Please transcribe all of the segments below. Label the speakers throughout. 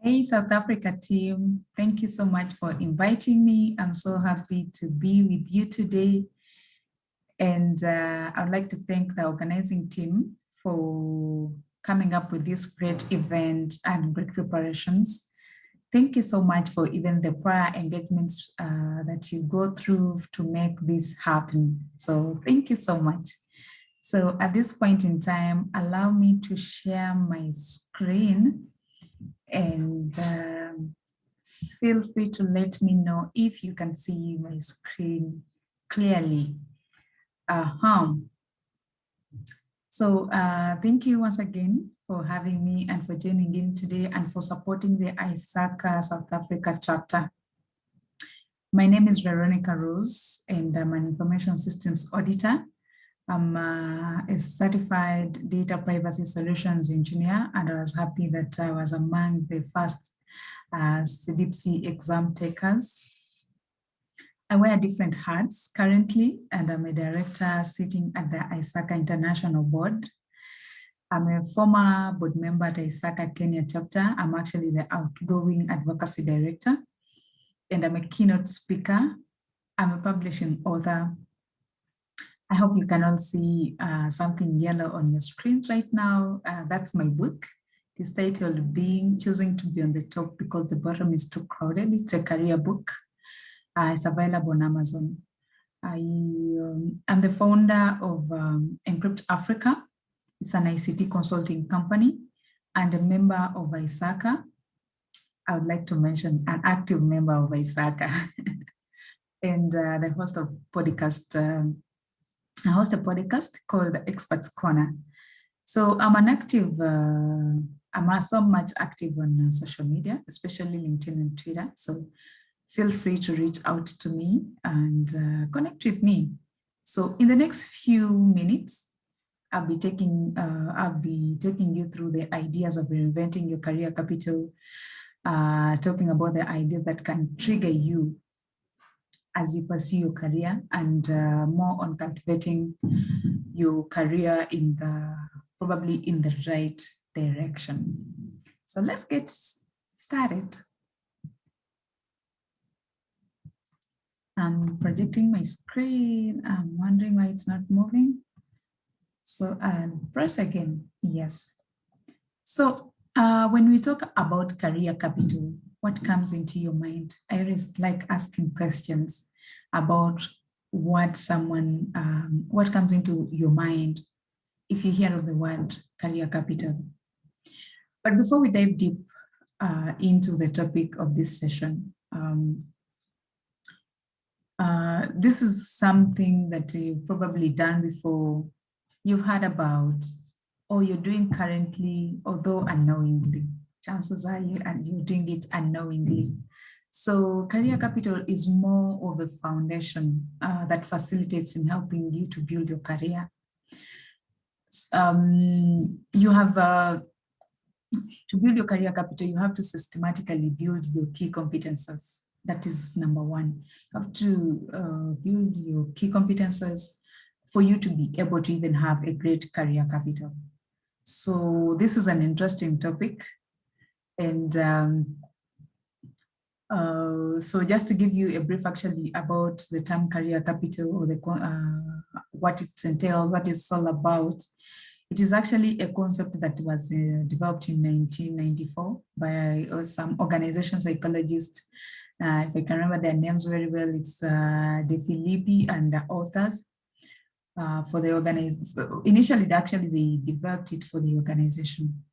Speaker 1: Hey, South Africa team, thank you so much for inviting me. I'm so happy to be with you today. And I'd like to thank the organizing team for coming up with this great event and great preparations. Thank you so much for even the prior engagements that you go through to make this happen. So thank you so much. So at this point in time, allow me to share my screen and feel free to let me know if you can see my screen clearly. So thank you once again for having me and for joining in today and for supporting the ISACA South Africa chapter. My name is Veronica Rose and I'm an information systems auditor. I'm a certified data privacy solutions engineer, and I was happy that I was among the first CDPC exam takers. I wear different hats currently, and I'm a director sitting at the ISACA International Board. I'm a former board member at ISACA Kenya chapter. I'm actually the outgoing advocacy director, and I'm a keynote speaker. I'm a publishing author. I hope you can all see something yellow on your screens right now. That's my book. It's titled Being Choosing to Be on the Top Because the Bottom is Too Crowded. It's a career book. It's available on Amazon. I am the founder of Encrypt Africa. It's an ICT consulting company and a member of ISACA. I would like to mention an active member of ISACA and the host of podcast. I host a podcast called Experts Corner. So I'm an active, I'm so much active on social media, especially LinkedIn and Twitter. So feel free to reach out to me and connect with me. So in the next few minutes, I'll be taking you through the ideas of reinventing your career capital, talking about the ideas that can trigger you as you pursue your career, and more on cultivating your career in probably in the right direction. So let's get started. I'm projecting my screen. I'm wondering why it's not moving. So I'll press again. Yes. So when we talk about career capital, what comes into your mind? I always like asking questions about what comes into your mind if you hear of the word career capital. But before we dive deep into the topic of this session, this is something that you've probably done before, you've heard about, or you're doing currently, although unknowingly. Chances are you're doing it unknowingly. So career capital is more of a foundation that facilitates in helping you to build your career. You have to build your career capital, you have to systematically build your key competences. That is number one. You have to build your key competences for you to be able to even have a great career capital. So this is an interesting topic. And so just to give you a brief actually about the term career capital, or what it entails, what it's all about. It is actually a concept that was developed in 1994 by some organization psychologists. If I can remember their names very well, it's De Filippi and the authors for the organization. Initially, they developed it for the organization.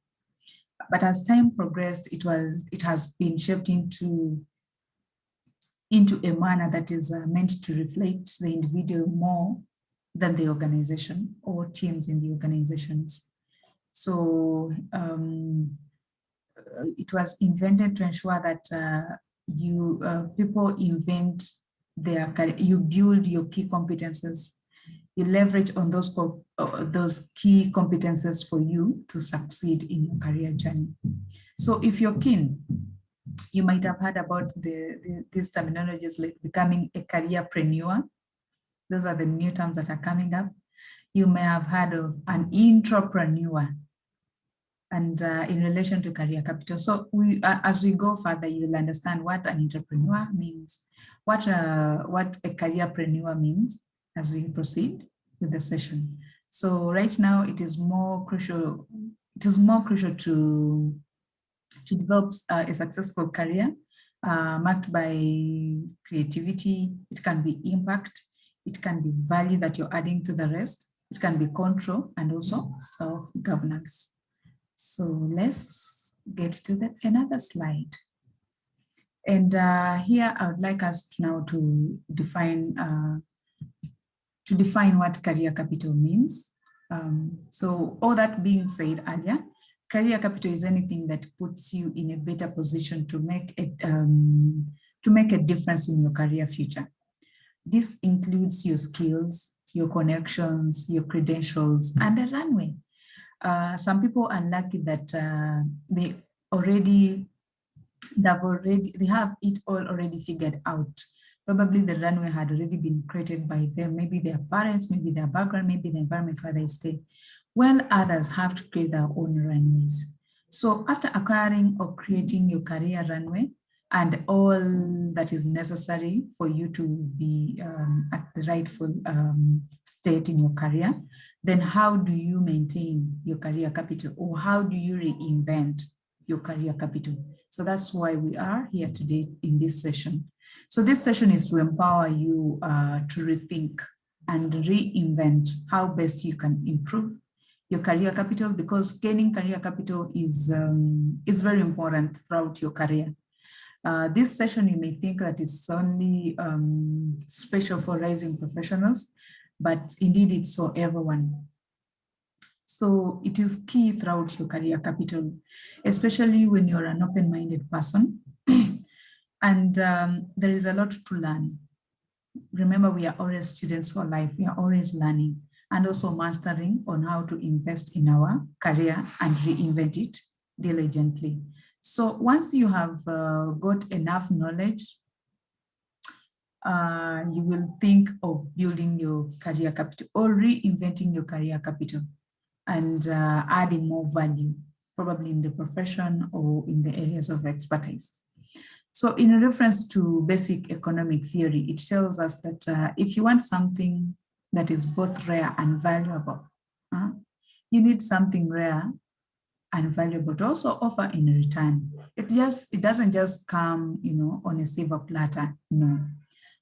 Speaker 1: But as time progressed, it has been shaped into a manner that is meant to reflect the individual more than the organization or teams in the organizations. So it was invented to ensure that people invent you build your key competences, you leverage on those key competences for you to succeed in your career journey. So if you're keen, you might have heard about these terminologies like becoming a careerpreneur. Those are the new terms that are coming up. You may have heard of an intrapreneur. and in relation to career capital. So as we go further, you'll understand what an entrepreneur means, what a careerpreneur means as we proceed with the session. So right now, it is more crucial. It is more crucial to develop a successful career marked by creativity. It can be impact. It can be value that you're adding to the rest. It can be control and also self-governance. So let's get to another slide. And here I would like us now to define what career capital means. So all that being said earlier, career capital is anything that puts you in a better position to make a difference in your career future. This includes your skills, your connections, your credentials, and a runway. Some people are lucky that they have it all already figured out. Probably the runway had already been created by them, maybe their parents, maybe their background, maybe the environment where they stay. While others have to create their own runways. So after acquiring or creating your career runway and all that is necessary for you to be at the rightful state in your career, then how do you maintain your career capital, or how do you reinvent your career capital? So that's why we are here today in this session. So this session is to empower you to rethink and reinvent how best you can improve your career capital, because gaining career capital is very important throughout your career. This session, you may think that it's only special for rising professionals, but indeed it's for everyone. So it is key throughout your career capital, especially when you're an open-minded person. And there is a lot to learn. Remember, we are always students for life. We are always learning and also mastering on how to invest in our career and reinvent it diligently. So once you have got enough knowledge, you will think of building your career capital or reinventing your career capital and adding more value, probably in the profession or in the areas of expertise. So in reference to basic economic theory, it tells us that if you want something that is both rare and valuable, you need something rare and valuable to also offer in return. It doesn't just come, on a silver platter, no.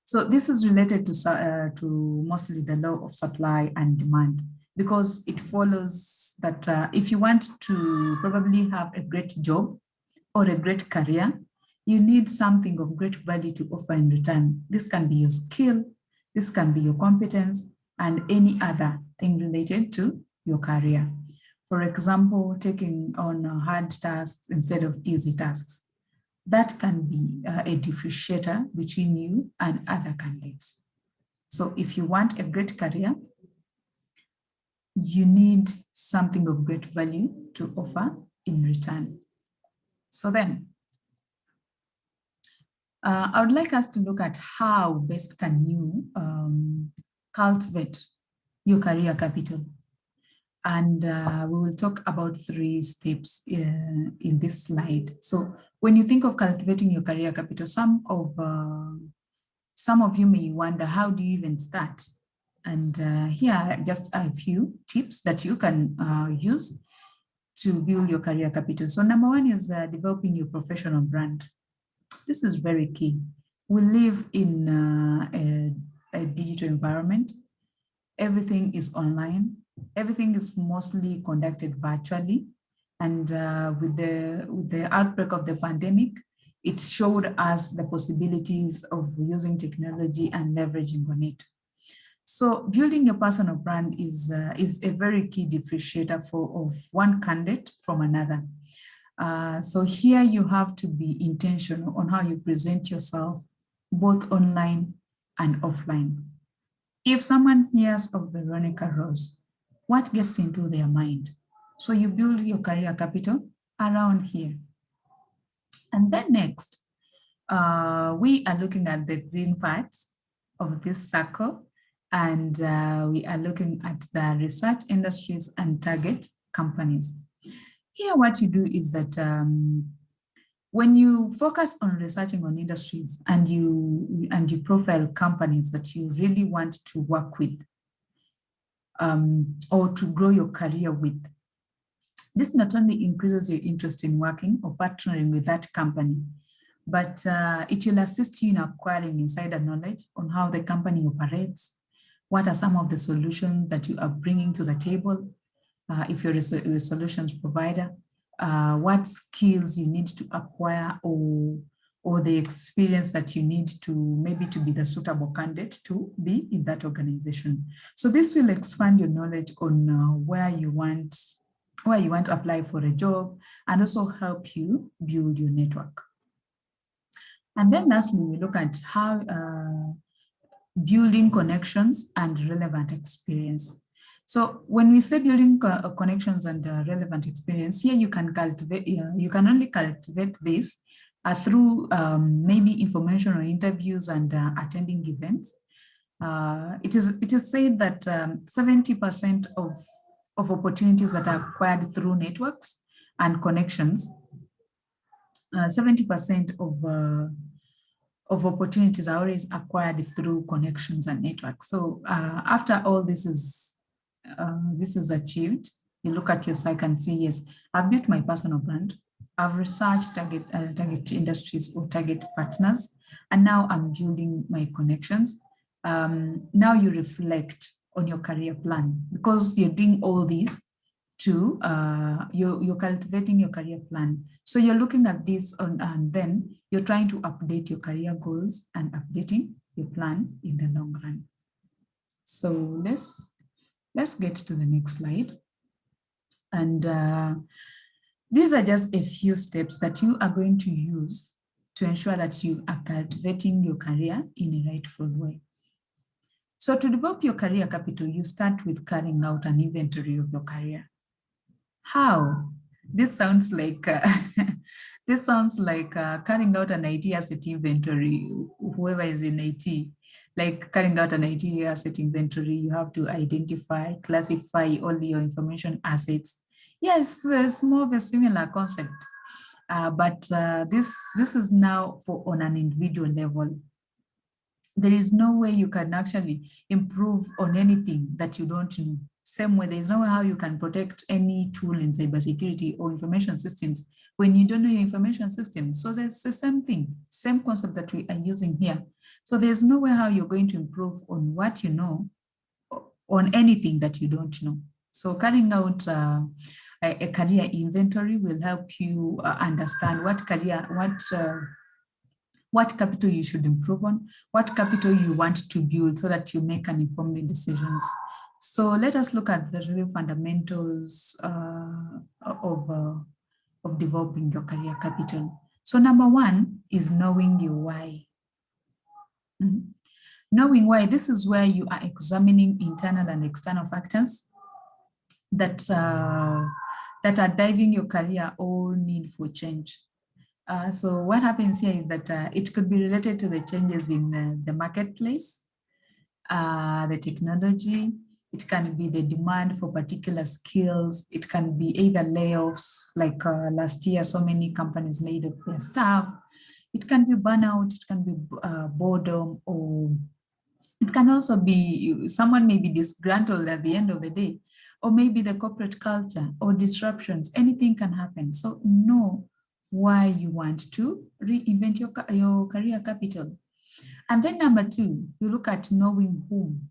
Speaker 1: So this is related to mostly the law of supply and demand, because it follows that if you want to probably have a great job or a great career, you need something of great value to offer in return. This can be your skill, this can be your competence, and any other thing related to your career. For example, taking on hard tasks instead of easy tasks. That can be a differentiator between you and other candidates. So if you want a great career, you need something of great value to offer in return. So then, I would like us to look at how best can you cultivate your career capital. And we will talk about 3 steps in this slide. So when you think of cultivating your career capital, some of you may wonder, how do you even start? And here are just a few tips that you can use to build your career capital. So number 1 is developing your professional brand. This is very key. We live in a digital environment. Everything is online. Everything is mostly conducted virtually. And with the outbreak of the pandemic, it showed us the possibilities of using technology and leveraging on it. So building your personal brand is a very key differentiator of one candidate from another. So here you have to be intentional on how you present yourself, both online and offline. If someone hears of Veronica Rose, what gets into their mind? So you build your career capital around here. And then next, we are looking at the green parts of this circle, and we are looking at the research industries and target companies. Here, what you do is that when you focus on researching on industries and you profile companies that you really want to work with or to grow your career with, this not only increases your interest in working or partnering with that company, but it will assist you in acquiring insider knowledge on how the company operates, what are some of the solutions that you are bringing to the table, if you're a solutions provider, what skills you need to acquire or the experience that you need to maybe to be the suitable candidate to be in that organization. So this will expand your knowledge on where you want to apply for a job and also help you build your network. And then lastly, we look at how building connections and relevant experience. So when we say building connections and relevant experience, here you can cultivate, you can only cultivate this through maybe information or interviews and attending events. It is said that 70% of opportunities that are acquired through networks and connections, 70% of opportunities are always acquired through connections and networks. So after all this is achieved, you look at your site and say, yes, I've built my personal brand, I've researched target industries or target partners, and now I'm building my connections. Now you reflect on your career plan because you're doing all these to, you're cultivating your career plan. So you're looking at this and then you're trying to update your career goals and updating your plan in the long run. So let's get to the next slide. And these are just a few steps that you are going to use to ensure that you are cultivating your career in a rightful way. So to develop your career capital, you start with carrying out an inventory of your career. How? This sounds like carrying out an IT asset inventory. Whoever is in IT, like carrying out an IT asset inventory, you have to identify, classify all your information assets. Yes, it's more of a similar concept, but this is now for on an individual level. There is no way you can actually improve on anything that you don't know. Same way, there's no way how you can protect any tool in cybersecurity or information systems when you don't know your information system. So that's the same thing, same concept that we are using here. So there's no way how you're going to improve on what you know, on anything that you don't know. So carrying out a career inventory will help you understand what capital you should improve on, what capital you want to build so that you make an informed decisions. So let us look at the real fundamentals of developing your career capital. So number one is knowing your why. Knowing why, this is where you are examining internal and external factors that are driving your career or need for change. So what happens here is that it could be related to the changes in the marketplace, the technology. It can be the demand for particular skills. It can be either layoffs, like last year, so many companies laid off their staff. It can be burnout, it can be boredom, or it can also be someone may be disgruntled at the end of the day, or maybe the corporate culture or disruptions. Anything can happen. So know why you want to reinvent your career capital. And then number two, you look at knowing whom.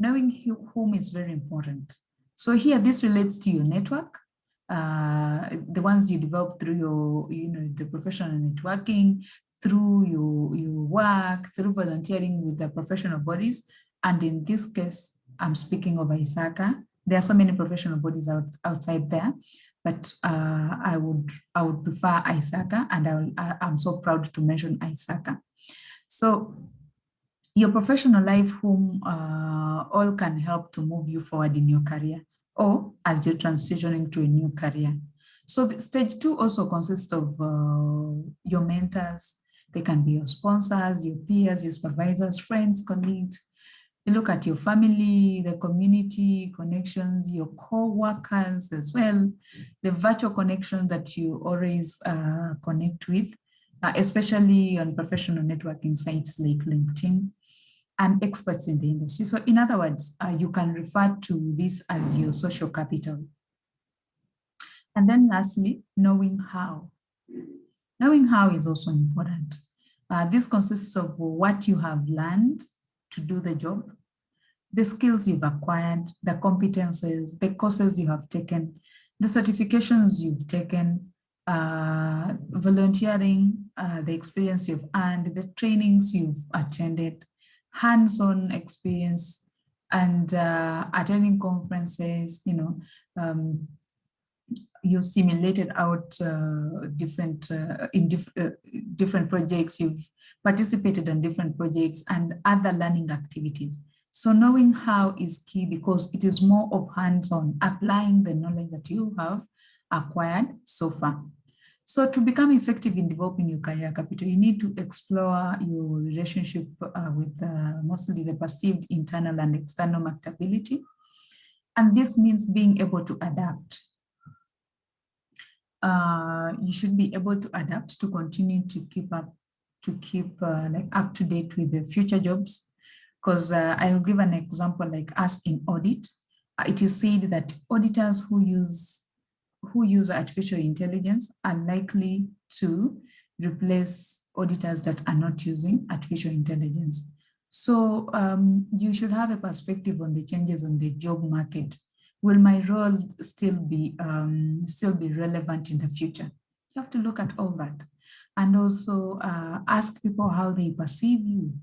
Speaker 1: Knowing whom is very important. So here, this relates to your network, the ones you develop through your, the professional networking, through your work, through volunteering with the professional bodies. And in this case, I'm speaking of ISACA. There are so many professional bodies outside there, but I would prefer ISACA, and I'm so proud to mention ISACA. So your professional life, whom all can help to move you forward in your career or as you're transitioning to a new career. So stage two also consists of your mentors. They can be your sponsors, your peers, your supervisors, friends, colleagues. You look at your family, the community connections, your co-workers as well, the virtual connections that you always connect with, especially on professional networking sites like LinkedIn, and experts in the industry. So in other words, you can refer to this as your social capital. And then lastly, knowing how. Knowing how is also important. This consists of what you have learned to do the job, the skills you've acquired, the competences, the courses you have taken, the certifications you've taken, volunteering, the experience you've earned, the trainings you've attended, hands-on experience, and attending conferences, you've simulated out different projects, you've participated in different projects and other learning activities. So knowing how is key because it is more of hands-on, applying the knowledge that you have acquired so far. So to become effective in developing your career capital, you need to explore your relationship with mostly the perceived internal and external marketability. And this means being able to adapt. You should be able to adapt to continue to keep up to date with the future jobs. Because I'll give an example like us in audit. It is said that auditors who use artificial intelligence are likely to replace auditors that are not using artificial intelligence. So you should have a perspective on the changes on the job market. Will my role still be relevant in the future? You have to look at all that, and also ask people how they perceive you.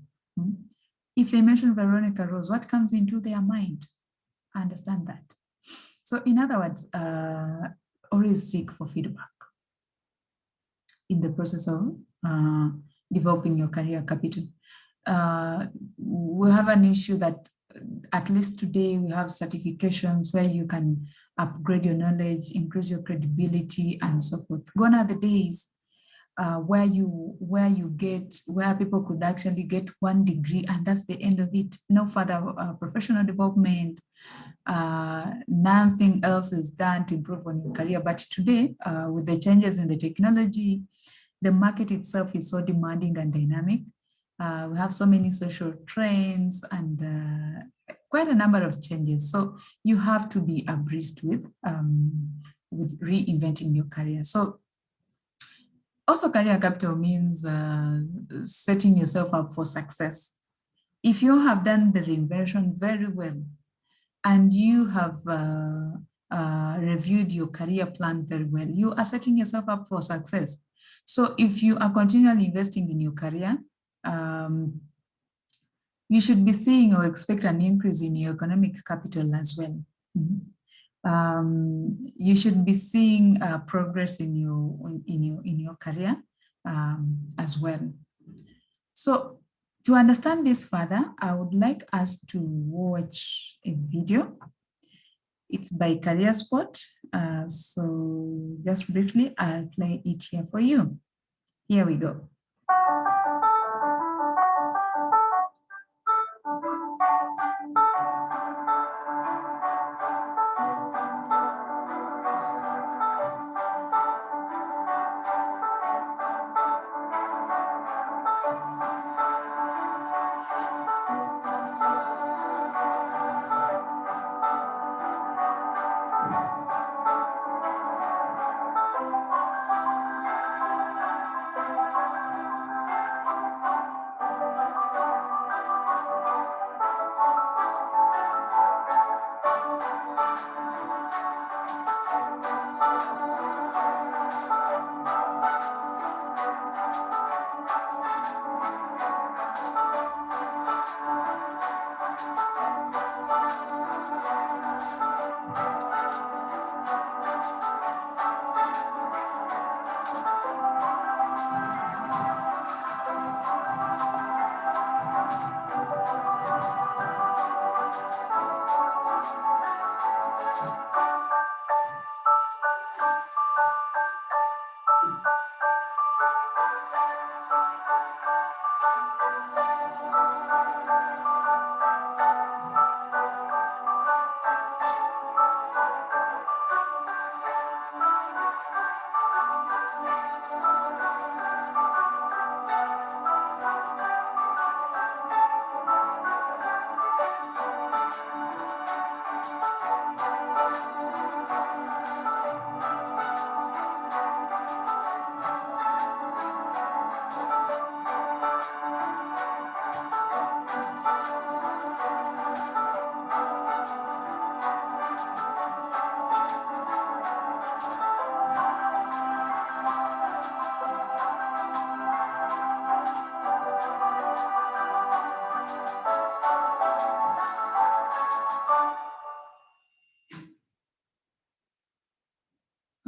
Speaker 1: If they mention Veronica Rose, what comes into their mind? I understand that. So in other words, always seek for feedback in the process of developing your career capital. We have an issue that at least today we have certifications where you can upgrade your knowledge, increase your credibility, and so forth. Gone are the days where people could actually get one degree and that's the end of it. No further professional development. Nothing else is done to improve on your career. But today, with the changes in the technology, the market itself is so demanding and dynamic. We have so many social trends and quite a number of changes. So you have to be abreast with reinventing your career. So also career capital means setting yourself up for success. If you have done the reinvention very well and you have reviewed your career plan very well, you are setting yourself up for success. So if you are continually investing in your career, you should be seeing or expect an increase in your economic capital as well. You should be seeing progress in your career as well. So to understand this further, I would like us to watch a video. It's by Career Spot. So just briefly, I'll play it here for you. Here we go.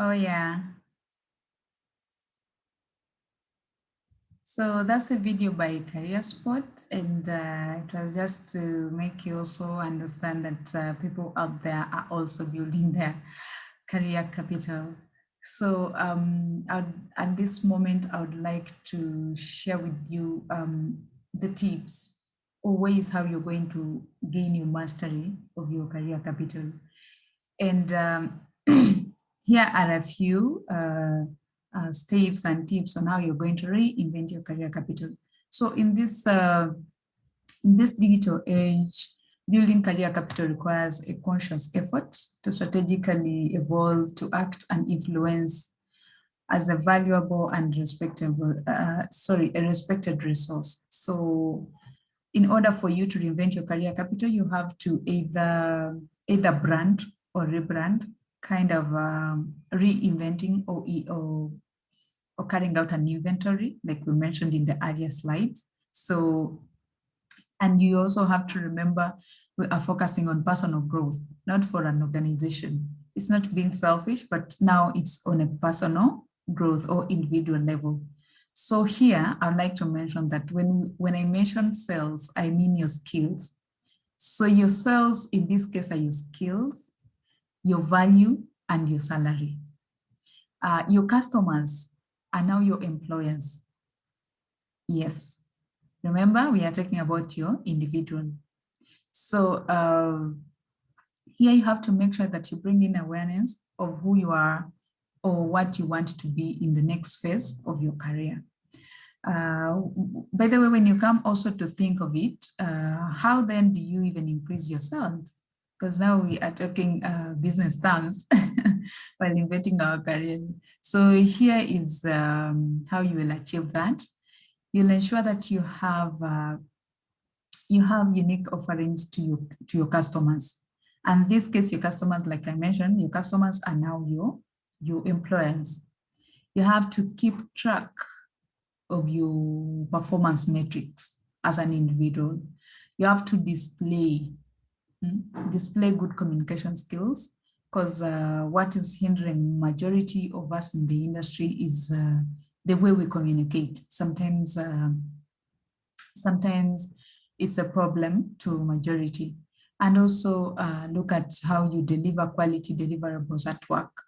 Speaker 1: Oh, yeah. So that's a video by Career Spot, and it was just to make you also understand that people out there are also building their career capital. So at this moment, I would like to share with you the tips or ways how you're going to gain your mastery of your career capital. And here are a few steps and tips on how you're going to reinvent your career capital. So in this digital age, building career capital requires a conscious effort to strategically evolve, to act and influence as a valuable and a respected resource. So in order for you to reinvent your career capital, you have to either brand or rebrand, kind of reinventing or carrying out an inventory, like we mentioned in the earlier slides. So, and you also have to remember we are focusing on personal growth, not for an organization. It's not being selfish, but now it's on a personal growth or individual level. So here, I'd like to mention that when I mention sales, I mean your skills. So your sales, in this case, are your skills, your value, and your salary. Your customers are now your employers. Yes. Remember, we are talking about your individual. So here you have to make sure that you bring in awareness of who you are or what you want to be in the next phase of your career. By the way, when you come also to think of it, how then do you even increase your sales? Because now we are talking business terms while inventing our careers. So here is how you will achieve that. You'll ensure that you have unique offerings to your customers. And in this case, your customers, like I mentioned, your customers are now your employers. You have to keep track of your performance metrics as an individual. You have to display good communication skills, because what is hindering majority of us in the industry is the way we communicate. Sometimes it's a problem to majority. And also look at how you deliver quality deliverables at work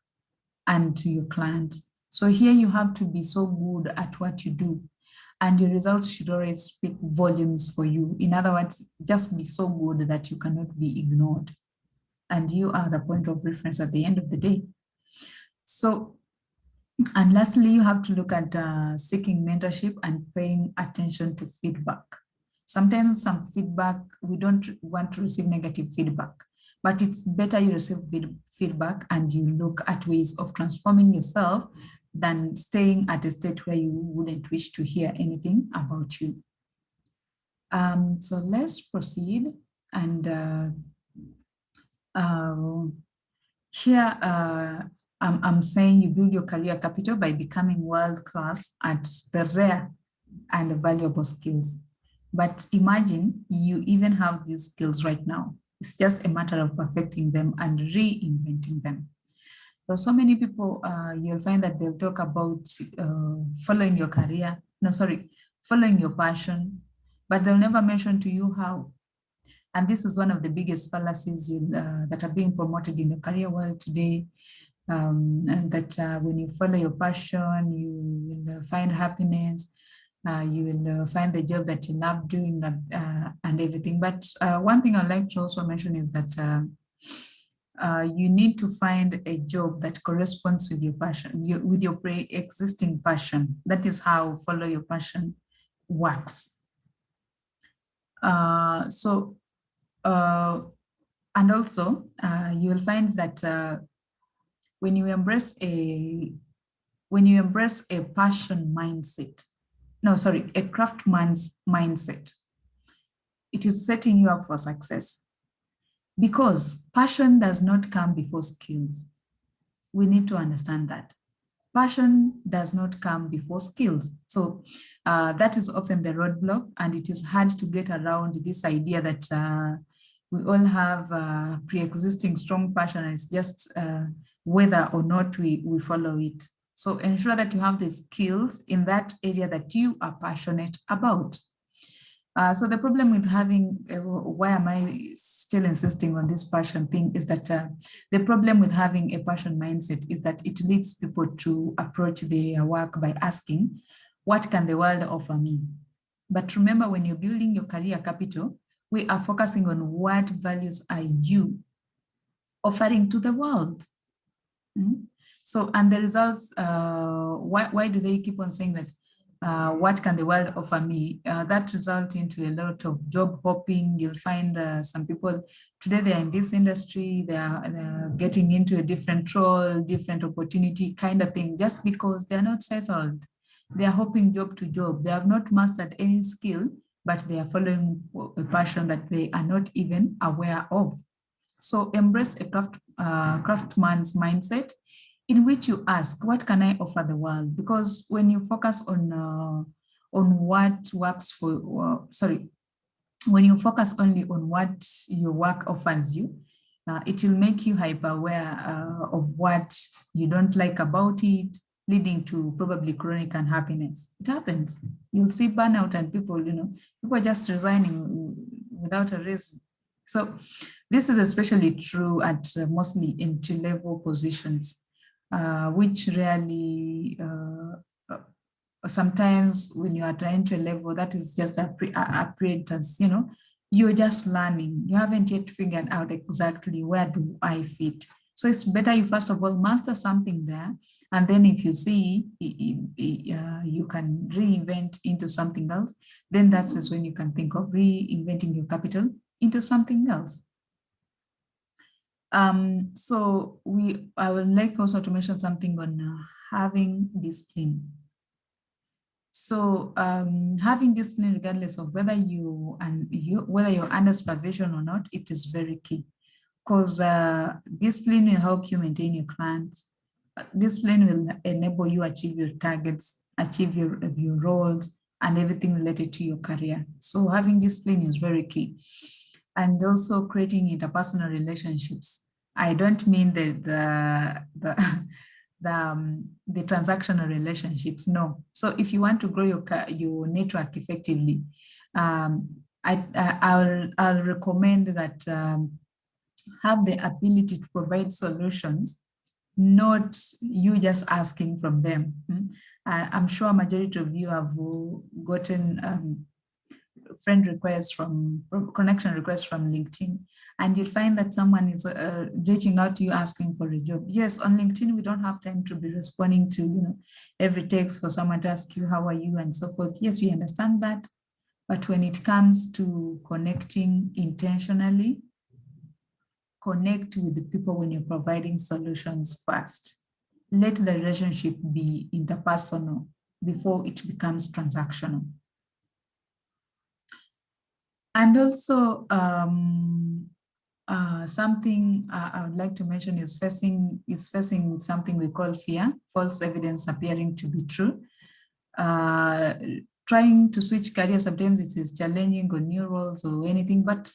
Speaker 1: and to your clients. So here you have to be so good at what you do, and your results should always speak volumes for you. In other words, just be so good that you cannot be ignored, and you are the point of reference at the end of the day. So, and lastly, you have to look at seeking mentorship and paying attention to feedback. Sometimes some feedback, we don't want to receive negative feedback, but it's better you receive feedback and you look at ways of transforming yourself than staying at a state where you wouldn't wish to hear anything about you. So let's proceed. And here, I'm saying you build your career capital by becoming world-class at the rare and the valuable skills. But imagine you even have these skills right now. It's just a matter of perfecting them and reinventing them. So many people, you'll find that they'll talk about following your career, following your passion, but they'll never mention to you how. And this is one of the biggest fallacies that are being promoted in the career world today. And that when you follow your passion, you will find happiness, you will find the job that you love doing and everything. But one thing I'd like to also mention is that you need to find a job that corresponds with your passion, with your pre-existing passion. That is how follow your passion works. And also you will find that when you embrace a passion mindset, a craftsman's mindset, it is setting you up for success, because passion does not come before skills. We need to understand that. Passion does not come before skills. So that is often the roadblock, and it is hard to get around this idea that we all have pre-existing strong passion, and it's just whether or not we follow it. So ensure that you have the skills in that area that you are passionate about. So the problem with having, why am I still insisting on this passion thing, is that the problem with having a passion mindset is that it leads people to approach their work by asking, what can the world offer me? But remember, when you're building your career capital, we are focusing on what values are you offering to the world. So, and the results, why do they keep on saying that? What can the world offer me? That results into a lot of job hopping. You'll find some people today, they're in this industry, they're getting into a different role, different opportunity kind of thing, just because they're not settled. They're hopping job to job. They have not mastered any skill, but they are following a passion that they are not even aware of. So embrace a craftsman's mindset, in which you ask, what can I offer the world? Because when you focus on what works for, when you focus only on what your work offers you, it will make you hyper aware of what you don't like about it, leading to probably chronic unhappiness. It happens. You'll see burnout and people, people are just resigning without a reason. So this is especially true at mostly entry-level positions, which rarely, sometimes when you are trying to a level, that is just a appearance, you're just learning. You haven't yet figured out exactly where do I fit. So it's better you first of all master something there. And then if you see you can reinvent into something else, then that is when you can think of reinventing your capital into something else. So I would like also to mention something on having discipline. So having discipline, regardless of whether whether you're under supervision or not, it is very key, because discipline will help you maintain your clients. Discipline will enable you achieve your targets, achieve your roles, and everything related to your career. So having discipline is very key. And also creating interpersonal relationships. I don't mean the transactional relationships, no. So if you want to grow your network effectively, I'll recommend that have the ability to provide solutions, not you just asking from them. I'm sure a majority of you have gotten friend requests connection requests from LinkedIn, and you'll find that someone is reaching out to you asking for a job. Yes, on LinkedIn, we don't have time to be responding to every text for someone to ask you, how are you, and so forth. Yes, we understand that. But when it comes to connecting intentionally, connect with the people when you're providing solutions first. Let the relationship be interpersonal before it becomes transactional. And also, something I would like to mention is facing something we call fear, false evidence appearing to be true. Trying to switch careers, sometimes it is challenging on new roles or anything, but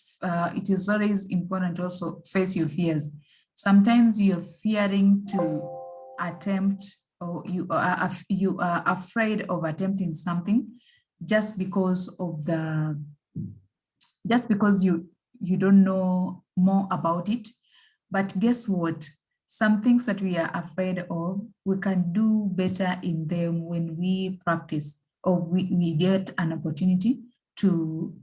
Speaker 1: it is always important to also face your fears. Sometimes you're fearing to attempt, or you are afraid of attempting something just because you don't know more about it. But guess what? Some things that we are afraid of, we can do better in them when we practice, or we get an opportunity to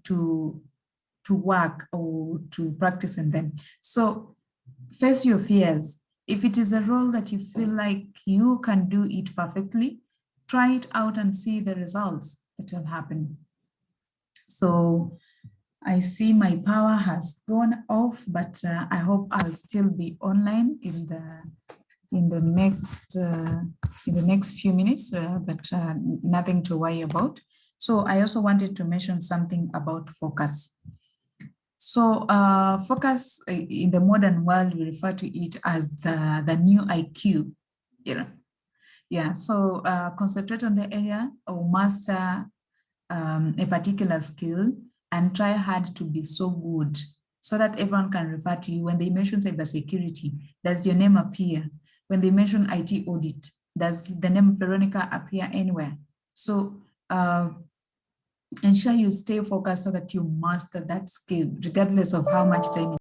Speaker 1: work or to practice in them. So face your fears. If it is a role that you feel like you can do it perfectly, try it out and see the results that will happen. So I see my power has gone off, but I hope I'll still be online in the next few minutes, but nothing to worry about. So I also wanted to mention something about focus. So focus in the modern world, we refer to it as the new IQ. Yeah. So concentrate on the area or master a particular skill, and try hard to be so good so that everyone can refer to you. When they mention cybersecurity, does your name appear? when they mention IT audit, does the name Veronica appear anywhere? So ensure you stay focused so that you master that skill, regardless of how much time